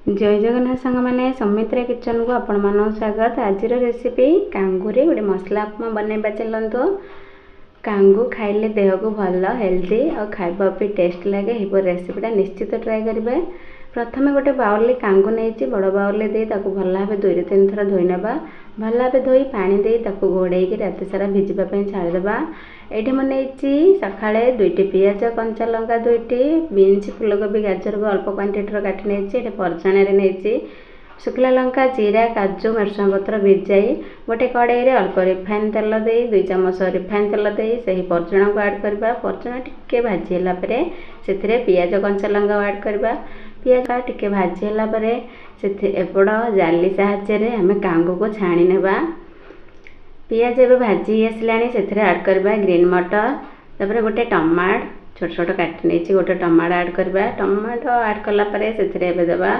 जय जगन्नाथ सांग मैंने सौमित्रा किचन को आपण मन स्वागत। आज रेसिपी कांगूरे गोटे मसला उपमा बनवा चलते। कांगू खाइले देह को भल हेल्दी और खाइबा भी टेस्ट लगे। ये रेसिपीटा निश्चित ट्राए करेंगे। प्रथम गोटे बाउल कांगू नहीं बड़ बाउल दे भल भाव 2-3 थर धोई ना। भल भाव धोई पानी दे घोड़े राति सारा भिजापी छाड़देवा। ये मुझे सका 2टी पियाज कंचा लंका 2टी बीन्स फूलकोबी गाजर को अल्प क्वांटिटी काटी नहीं परजण नहीं शुखला लंका जीरा काजू मेरसुआ पत्र भिजाई गोटे कड़ाई रे अल्प रिफाइन तेल दे 2 चमच रिफाइन तेल दे सही परजण को ऐड करबा। परजण टिके भाजीला परे से पियाज कंचा लंका ऐड करबा। पियाज टिके भाजीला परे से एपड़ जाली साहाय्य आम कांगू को छाणी नेबा। पियाज एवं भाजी आसला से ऐड करबा ग्रीन मटर तापर गोटे टमाट छोट छोट काटी नहीं गोटे टमाटो ऐड करबा। टमाटो ऐड कला परे से देवा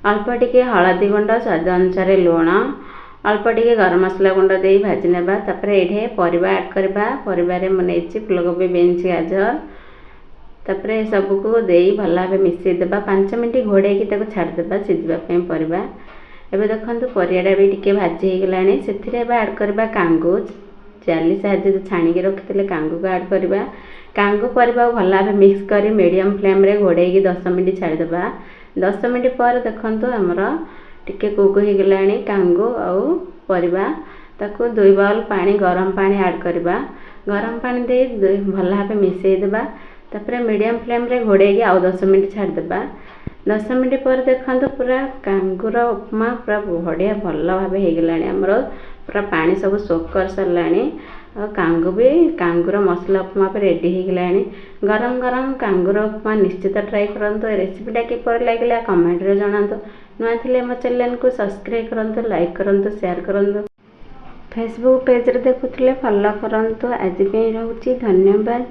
अल्प टिके हलदी गुंड स्वाद अनुसार लुण अल्प टिके गरम मसला गुंड दे भाजी नेबा। तापर ये परिबा ऐड करबा। परिबारे मुझे फूलकोबी बीन्स गाजर तापर सबको दे भल भाव मिसई देबा। 5 मिनट घोड़े छाड़देबा सीझापी परिबा। एबे देखंतु परियाटा भी टिके भाजी हो गलानी से ऐड करबा कांगू जाली साहाय्य छाणी रखिते कांगू को ऐड करबा। कांगू परिबा भल भाव मिक्स कर मीडियम फ्लेम रे घोड़े 10 मिनट छाड़देबा। 10 मिनट पर देखंतु हमर टिके कुक हो गलानी कांगू आउ परिबा। ताको 2 बाउल पानी गरम पानी ऐड करबा। गरम पानी दे भल भाव मिसई देबा। तापर मीडियम फ्लेम रे घोड़े आउ 10 मिनट छाड़देबा। 10 मिनट पर देखंतु पूरा कांगूर उपमा पूरा बढ़िया भल भाव हो गलानी। हमर पूरा पानी सब सोक कर सारानी और कांगू भी कांगूर मसला उपमा पर रेडी हो गलानी। गरम गरम कांगूर उपमा निश्चित ट्राए करंतु। रेसिपीटा किपर लागला कमेंट रे जणांतु। नुआ थिले मो चैनल को सब्सक्राइब करंतु लाइक करंतु शेयर करंतु। फेसबुक पेज रे देखुथिले फॉलो करंतु। आज पे रहउची धन्यवाद।